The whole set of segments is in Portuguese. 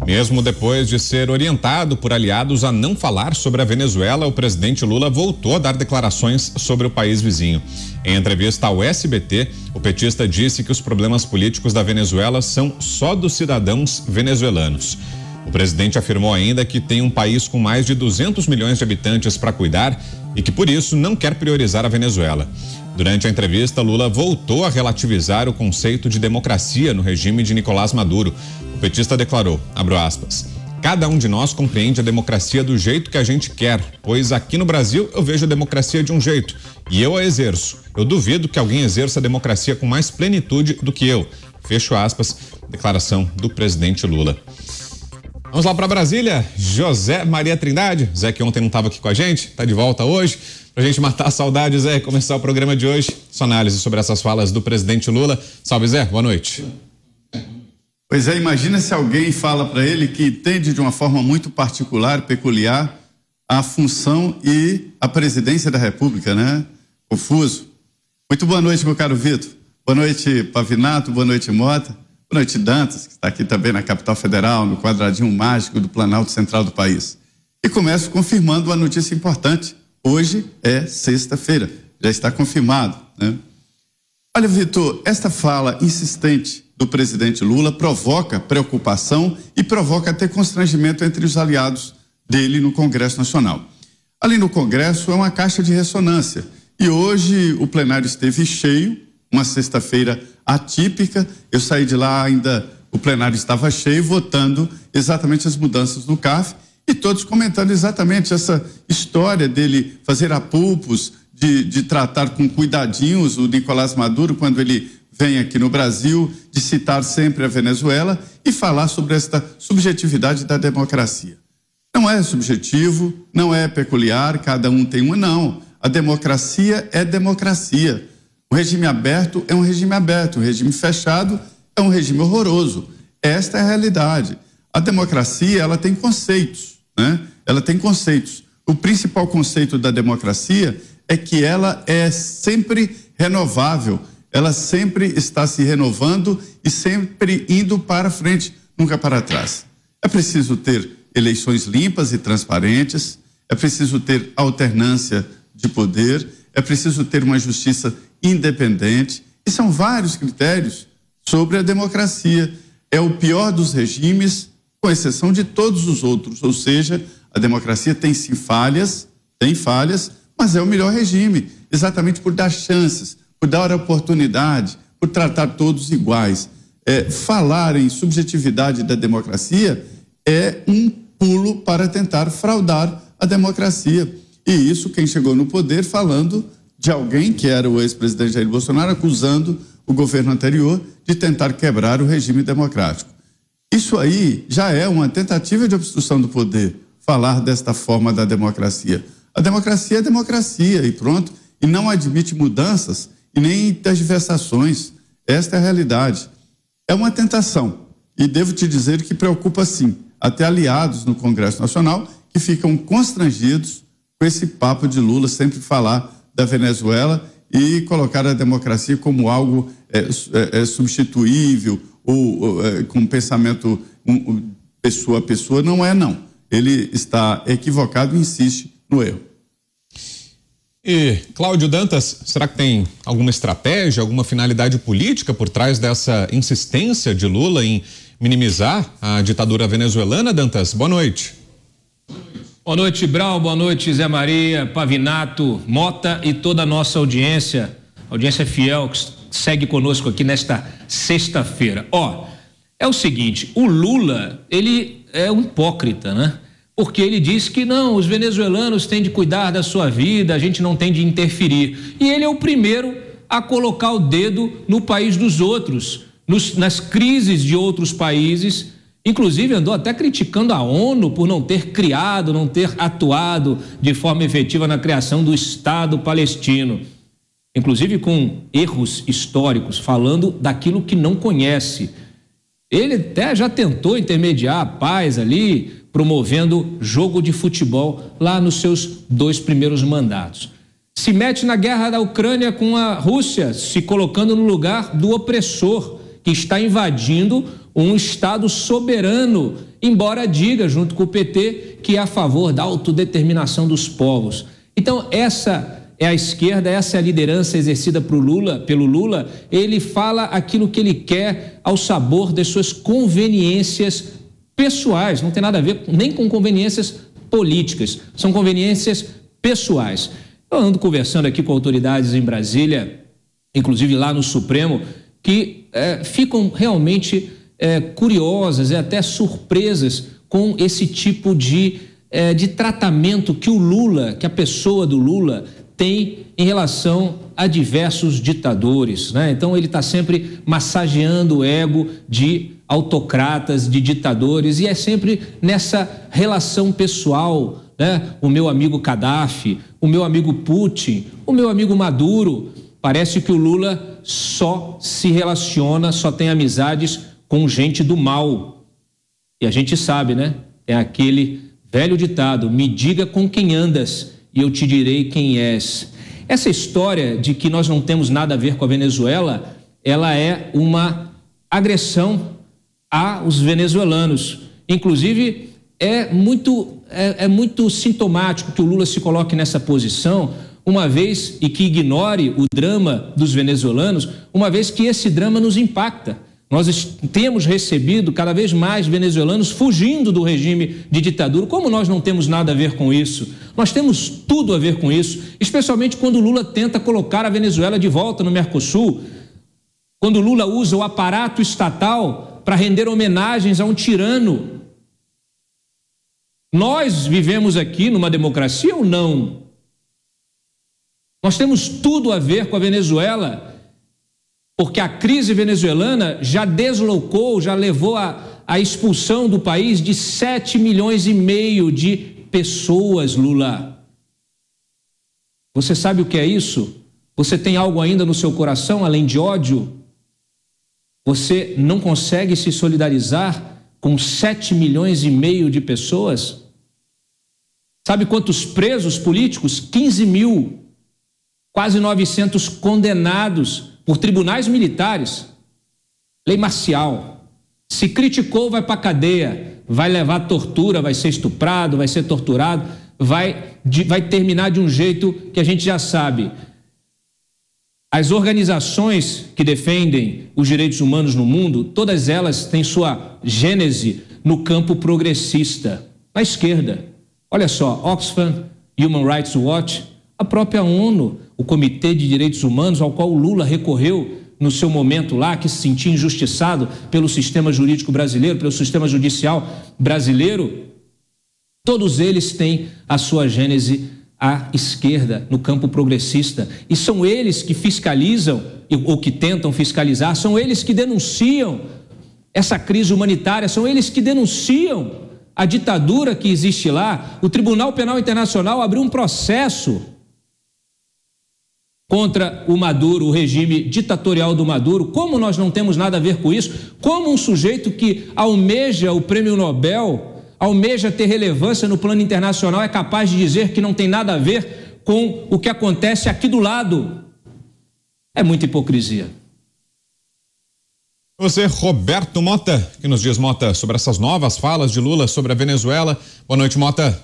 Mesmo depois de ser orientado por aliados a não falar sobre a Venezuela, o presidente Lula voltou a dar declarações sobre o país vizinho. Em entrevista ao SBT, o petista disse que os problemas políticos da Venezuela são só dos cidadãos venezuelanos. O presidente afirmou ainda que tem um país com mais de 200 milhões de habitantes para cuidar e que por isso não quer priorizar a Venezuela. Durante a entrevista, Lula voltou a relativizar o conceito de democracia no regime de Nicolás Maduro. O petista declarou, abro aspas, cada um de nós compreende a democracia do jeito que a gente quer, pois aqui no Brasil eu vejo a democracia de um jeito e eu a exerço. Eu duvido que alguém exerça a democracia com mais plenitude do que eu. Fecho aspas, declaração do presidente Lula. Vamos lá para Brasília, José Maria Trindade, Zé que ontem não estava aqui com a gente, está de volta hoje, pra gente matar a saudade, Zé, e começar o programa de hoje, sua análise sobre essas falas do presidente Lula. Salve, Zé, boa noite. Pois é, imagina se alguém fala para ele que entende de uma forma muito particular, peculiar, a função e a presidência da República, né? Confuso. Muito boa noite, meu caro Vitor. Boa noite, Pavinato, boa noite, Mota. Boa noite, Dantas, que está aqui também na capital federal, no quadradinho mágico do Planalto Central do país. E começo confirmando uma notícia importante. Hoje é sexta-feira, já está confirmado, né? Olha, Vitor, esta fala insistente do presidente Lula provoca preocupação e provoca até constrangimento entre os aliados dele no Congresso Nacional. Ali no Congresso é uma caixa de ressonância e hoje o plenário esteve cheio, uma sexta-feira atípica. Eu saí de lá ainda, o plenário estava cheio, votando exatamente as mudanças no CARF e todos comentando exatamente essa história dele fazer apulpos, de tratar com cuidadinhos o Nicolás Maduro quando ele vem aqui no Brasil, de citar sempre a Venezuela e falar sobre esta subjetividade da democracia. Não é subjetivo, não é peculiar, cada um tem uma, não. A democracia é democracia. O regime aberto é um regime aberto, o regime fechado é um regime horroroso. Esta é a realidade. A democracia, ela tem conceitos, né? Ela tem conceitos. O principal conceito da democracia é que ela é sempre renovável, ela sempre está se renovando e sempre indo para frente, nunca para trás. É preciso ter eleições limpas e transparentes, é preciso ter alternância de poder, é preciso ter uma justiça independente, e são vários critérios sobre a democracia. É o pior dos regimes, com exceção de todos os outros, ou seja, a democracia tem sim falhas, mas é o melhor regime, exatamente por dar chances, por dar oportunidade, por tratar todos iguais. Falar em subjetividade da democracia é um pulo para tentar fraudar a democracia. E isso quem chegou no poder falando de alguém que era o ex-presidente Jair Bolsonaro, acusando o governo anterior de tentar quebrar o regime democrático. Isso aí já é uma tentativa de obstrução do poder, falar desta forma da democracia. A democracia é democracia e pronto, e não admite mudanças e nem tergiversações. Esta é a realidade. É uma tentação e devo te dizer que preocupa sim, até aliados no Congresso Nacional que ficam constrangidos com esse papo de Lula sempre falar da Venezuela e colocar a democracia como algo substituível ou com pensamento pessoa a pessoa. Não é, não. Ele está equivocado e insiste no erro. E, Cláudio Dantas, será que tem alguma estratégia, alguma finalidade política por trás dessa insistência de Lula em minimizar a ditadura venezuelana, Dantas? Boa noite. Boa noite, Brau, boa noite, Zé Maria, Pavinato, Mota e toda a nossa audiência fiel que segue conosco aqui nesta sexta-feira. É o seguinte, o Lula, ele é um hipócrita, né? Porque ele diz que não, os venezuelanos têm de cuidar da sua vida, a gente não tem de interferir. E ele é o primeiro a colocar o dedo no país dos outros, nas crises de outros países. Inclusive andou até criticando a ONU por não ter criado, não ter atuado de forma efetiva na criação do Estado palestino. Inclusive com erros históricos, falando daquilo que não conhece. Ele até já tentou intermediar a paz ali, promovendo jogo de futebol lá nos seus 2 primeiros mandatos. Se mete na guerra da Ucrânia com a Rússia, se colocando no lugar do opressor que está invadindo um Estado soberano, embora diga, junto com o PT, que é a favor da autodeterminação dos povos. Então, essa é a esquerda, essa é a liderança exercida pelo Lula. Ele fala aquilo que ele quer ao sabor das suas conveniências pessoais, não tem nada a ver nem com conveniências políticas, são conveniências pessoais. Eu ando conversando aqui com autoridades em Brasília, inclusive lá no Supremo, que ficam realmente curiosas e até surpresas com esse tipo de tratamento que o Lula, que a pessoa do Lula tem em relação a diversos ditadores, né? Então ele está sempre massageando o ego de autocratas, de ditadores, e é sempre nessa relação pessoal, né? O meu amigo Gaddafi, o meu amigo Putin, o meu amigo Maduro. Parece que o Lula só se relaciona, só tem amizades com gente do mal. E a gente sabe, né? É aquele velho ditado: me diga com quem andas e eu te direi quem és. Essa história de que nós não temos nada a ver com a Venezuela, ela é uma agressão aos venezuelanos. Inclusive, é muito sintomático que o Lula se coloque nessa posição, uma vez, e que ignore o drama dos venezuelanos, uma vez que esse drama nos impacta. Nós temos recebido cada vez mais venezuelanos fugindo do regime de ditadura. Como nós não temos nada a ver com isso? Nós temos tudo a ver com isso, especialmente quando o Lula tenta colocar a Venezuela de volta no Mercosul, quando o Lula usa o aparato estatal para render homenagens a um tirano. Nós vivemos aqui numa democracia ou não? Nós temos tudo a ver com a Venezuela, porque a crise venezuelana já deslocou, já levou à expulsão do país de 7,5 milhões de pessoas, Lula. Você sabe o que é isso? Você tem algo ainda no seu coração além de ódio? Você não consegue se solidarizar com 7,5 milhões de pessoas? Sabe quantos presos políticos? 15 mil. Quase 900 condenados por tribunais militares. Lei marcial. Se criticou, vai para a cadeia, vai levar tortura, vai ser estuprado, vai ser torturado, vai terminar de um jeito que a gente já sabe. As organizações que defendem os direitos humanos no mundo, todas elas têm sua gênese no campo progressista, na esquerda. Olha só, Oxfam, Human Rights Watch, a própria ONU, o Comitê de Direitos Humanos, ao qual o Lula recorreu no seu momento lá, que se sentia injustiçado pelo sistema jurídico brasileiro, pelo sistema judicial brasileiro, todos eles têm a sua gênese à esquerda, no campo progressista. E são eles que fiscalizam, ou que tentam fiscalizar, são eles que denunciam essa crise humanitária, são eles que denunciam a ditadura que existe lá. O Tribunal Penal Internacional abriu um processo contra o Maduro, o regime ditatorial do Maduro. Como nós não temos nada a ver com isso? Como um sujeito que almeja o prêmio Nobel, almeja ter relevância no plano internacional, é capaz de dizer que não tem nada a ver com o que acontece aqui do lado? É muita hipocrisia. Você, Roberto Mota, que nos diz, Mota, sobre essas novas falas de Lula sobre a Venezuela. Boa noite, Mota.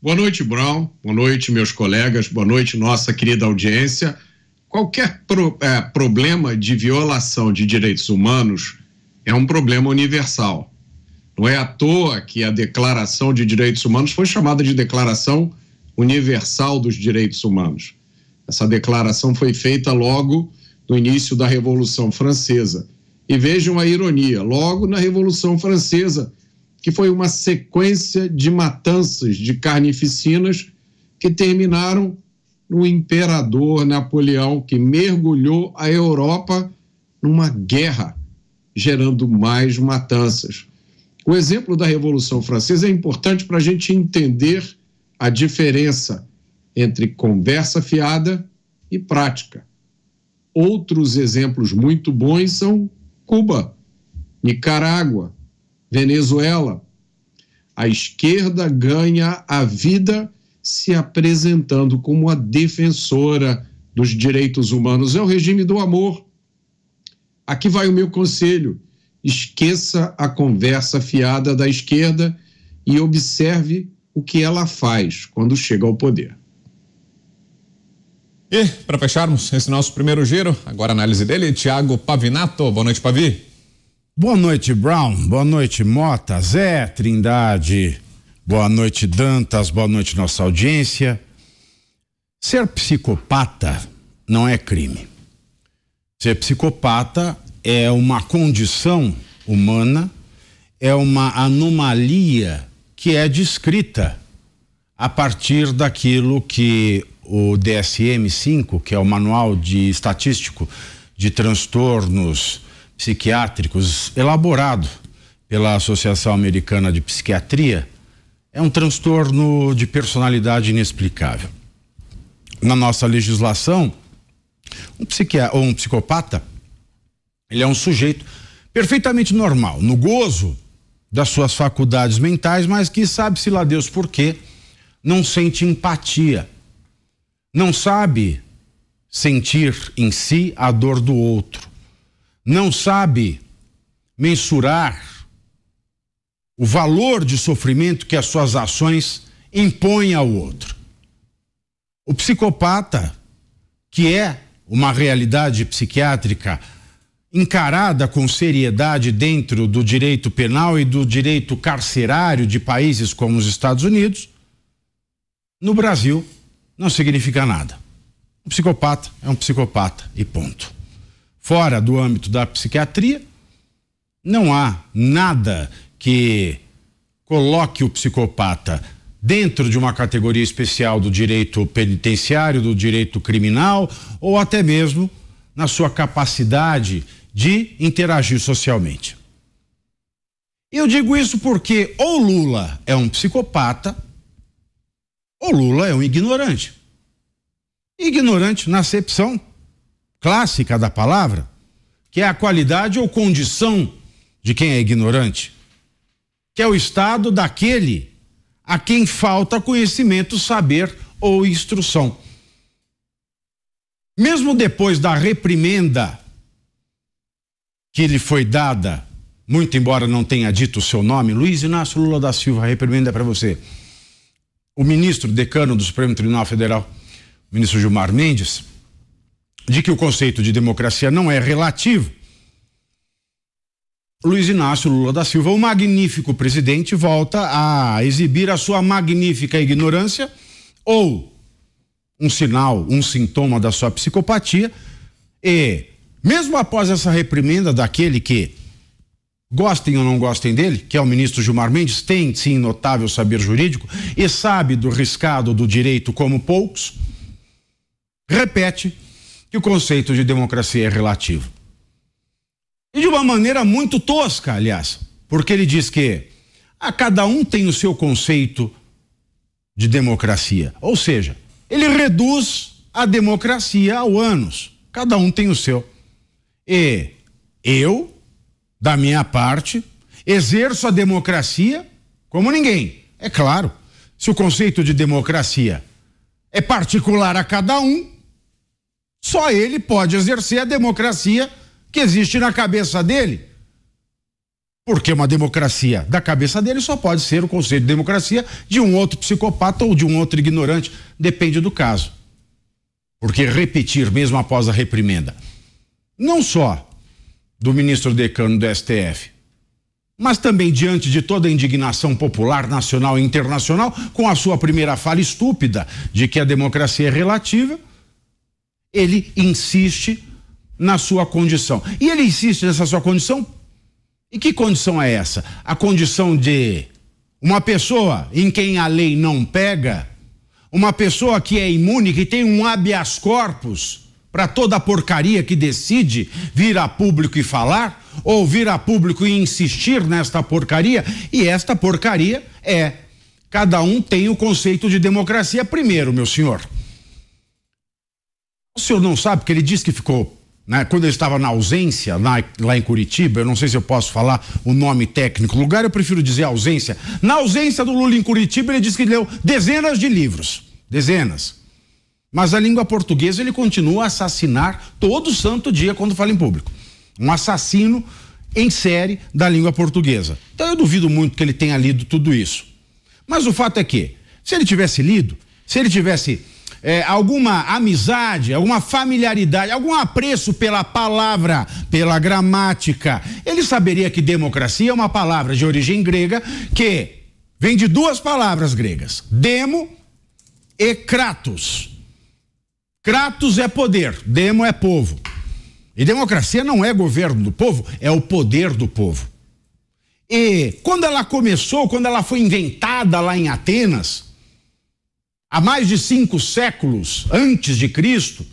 Boa noite, Brown. Boa noite, meus colegas. Boa noite, nossa querida audiência. Qualquer problema de violação de direitos humanos é um problema universal. Não é à toa que a Declaração de Direitos Humanos foi chamada de Declaração Universal dos Direitos Humanos. Essa declaração foi feita logo no início da Revolução Francesa. E vejam a ironia, logo na Revolução Francesa, que foi uma sequência de matanças, de carnificinas, que terminaram no imperador Napoleão, que mergulhou a Europa numa guerra, gerando mais matanças. O exemplo da Revolução Francesa é importante para a gente entender a diferença entre conversa fiada e prática. Outros exemplos muito bons são Cuba, Nicarágua, Venezuela. A esquerda ganha a vida se apresentando como a defensora dos direitos humanos. É o regime do amor. Aqui vai o meu conselho: esqueça a conversa fiada da esquerda e observe o que ela faz quando chega ao poder. E, para fecharmos esse nosso primeiro giro, agora a análise dele, Thiago Pavinato. Boa noite, Pavi. Boa noite, Brown. Boa noite, Mota, Zé, Trindade. Boa noite, Dantas. Boa noite, nossa audiência. Ser psicopata não é crime. Ser psicopata é uma condição humana, é uma anomalia que é descrita a partir daquilo que o DSM-5, que é o Manual de Estatístico de Transtornos Psiquiátricos, elaborado pela Associação Americana de Psiquiatria, é um transtorno de personalidade inexplicável. Na nossa legislação, um psicopata, ele é um sujeito perfeitamente normal, no gozo das suas faculdades mentais, mas que sabe-se lá Deus por quê, não sente empatia, não sabe sentir em si a dor do outro, não sabe mensurar o valor de sofrimento que as suas ações impõem ao outro. O psicopata, que é uma realidade psiquiátrica encarada com seriedade dentro do direito penal e do direito carcerário de países como os Estados Unidos, no Brasil não significa nada. Um psicopata é um psicopata e ponto. Fora do âmbito da psiquiatria, não há nada que coloque o psicopata dentro de uma categoria especial do direito penitenciário, do direito criminal, ou até mesmo na sua capacidade de interagir socialmente. Eu digo isso porque ou Lula é um psicopata, ou Lula é um ignorante. Ignorante na acepção clássica da palavra, que é a qualidade ou condição de quem é ignorante, que é o estado daquele a quem falta conhecimento, saber ou instrução. Mesmo depois da reprimenda que lhe foi dada, muito embora não tenha dito o seu nome, Luiz Inácio Lula da Silva, a reprimenda é para você. O ministro decano do Supremo Tribunal Federal, o ministro Gilmar Mendes, de que o conceito de democracia não é relativo. Luiz Inácio Lula da Silva, o magnífico presidente, volta a exibir a sua magnífica ignorância ou um sinal, um sintoma da sua psicopatia, e mesmo após essa reprimenda daquele que, gostem ou não gostem dele, que é o ministro Gilmar Mendes, tem sim notável saber jurídico e sabe do riscado do direito como poucos, repete que o conceito de democracia é relativo. E de uma maneira muito tosca, aliás, porque ele diz que cada um tem o seu conceito de democracia. Ou seja, ele reduz a democracia ao ânus. Cada um tem o seu. E eu, da minha parte, exerço a democracia como ninguém. É claro, se o conceito de democracia é particular a cada um, só ele pode exercer a democracia que existe na cabeça dele. Porque uma democracia da cabeça dele só pode ser o conceito de democracia de um outro psicopata ou de um outro ignorante, depende do caso. Porque repetir mesmo após a reprimenda, não só do ministro decano do STF, mas também diante de toda a indignação popular, nacional e internacional, com a sua primeira fala estúpida de que a democracia é relativa, ele insiste na sua condição. E ele insiste nessa sua condição. E que condição é essa? A condição de uma pessoa em quem a lei não pega, uma pessoa que é imune, que tem um habeas corpus para toda a porcaria que decide vir a público e falar, ou vir a público e insistir nesta porcaria, e esta porcaria é: cada um tem o conceito de democracia primeiro, meu senhor. O senhor não sabe que ele disse que ficou, né, quando ele estava na ausência, lá em Curitiba, eu não sei se eu posso falar o nome técnico do lugar, eu prefiro dizer ausência. Na ausência do Lula em Curitiba, ele disse que leu dezenas de livros, dezenas. Mas a língua portuguesa ele continua a assassinar todo santo dia quando fala em público. um assassino em série da língua portuguesa. Então eu duvido muito que ele tenha lido tudo isso. Mas o fato é que, se ele tivesse lido, se ele tivesse alguma amizade, alguma familiaridade, algum apreço pela palavra, pela gramática, ele saberia que democracia é uma palavra de origem grega que vem de duas palavras gregas, demo e kratos. Kratos é poder, demo é povo. E democracia não é governo do povo, é o poder do povo. E quando ela começou, quando ela foi inventada lá em Atenas, há mais de 5 séculos antes de Cristo,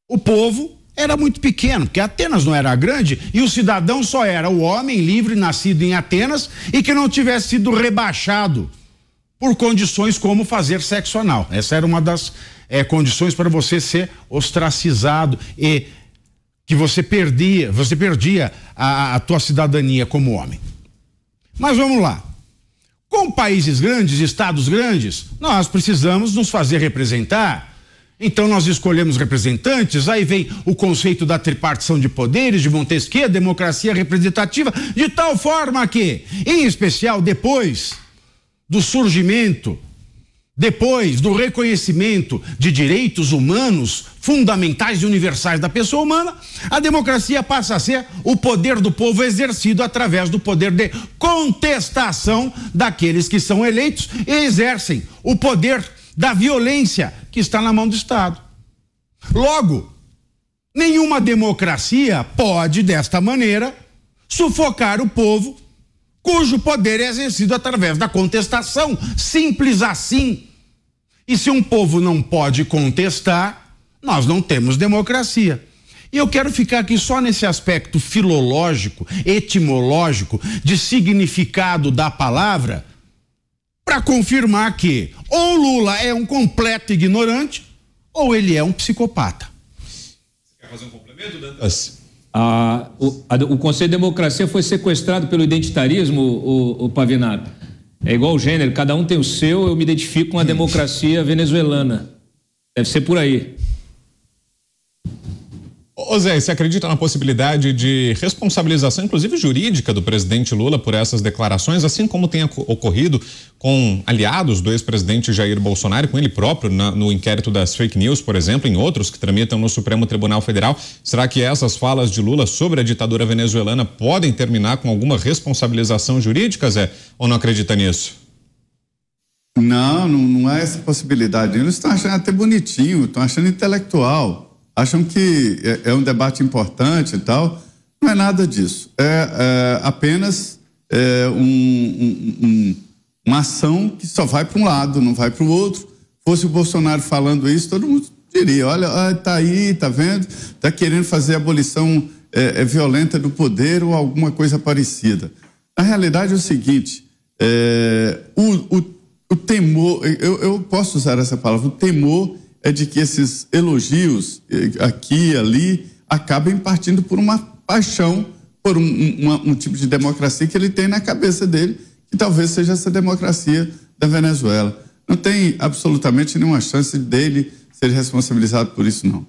o povo era muito pequeno, porque Atenas não era grande e o cidadão só era o homem livre nascido em Atenas e que não tivesse sido rebaixado por condições como fazer sexo anal. Essa era uma das condições para você ser ostracizado e que você perdia a tua cidadania como homem. Mas vamos lá. Com países grandes, estados grandes, nós precisamos nos fazer representar. Então nós escolhemos representantes, aí vem o conceito da tripartição de poderes, de Montesquieu, democracia representativa, de tal forma que, em especial depois do surgimento, depois do reconhecimento de direitos humanos fundamentais e universais da pessoa humana, a democracia passa a ser o poder do povo exercido através do poder de contestação daqueles que são eleitos e exercem o poder da violência que está na mão do Estado. Logo, nenhuma democracia pode, desta maneira, sufocar o povo cujo poder é exercido através da contestação, simples assim. E se um povo não pode contestar, nós não temos democracia. E eu quero ficar aqui só nesse aspecto filológico, etimológico, de significado da palavra, para confirmar que ou Lula é um completo ignorante ou ele é um psicopata. Você quer fazer um complemento, Dantas? O Conselho de Democracia foi sequestrado pelo identitarismo, o Pavinato. É igual o gênero, cada um tem o seu, eu me identifico com a democracia venezuelana. Deve ser por aí. Ô Zé, você acredita na possibilidade de responsabilização, inclusive jurídica, do presidente Lula por essas declarações, assim como tem ocorrido com aliados do ex-presidente Jair Bolsonaro, com ele próprio, no inquérito das fake news, por exemplo, em outros que tramitam no Supremo Tribunal Federal? Será que essas falas de Lula sobre a ditadura venezuelana podem terminar com alguma responsabilização jurídica, Zé? Ou não acredita nisso? Não há essa possibilidade. Eles estão achando até bonitinho, estão achando intelectual. Acham que é um debate importante e tal. Não é nada disso. É apenas uma ação que só vai para um lado, não vai para o outro. Fosse o Bolsonaro falando isso, todo mundo diria, olha, tá aí, tá vendo? Tá querendo fazer a abolição violenta do poder ou alguma coisa parecida. Na realidade é o seguinte, o temor, eu posso usar essa palavra, o temor é de que esses elogios aqui e ali acabem partindo por uma paixão, por um tipo de democracia que ele tem na cabeça dele, que talvez seja essa democracia da Venezuela. Não tem absolutamente nenhuma chance dele ser responsabilizado por isso, não.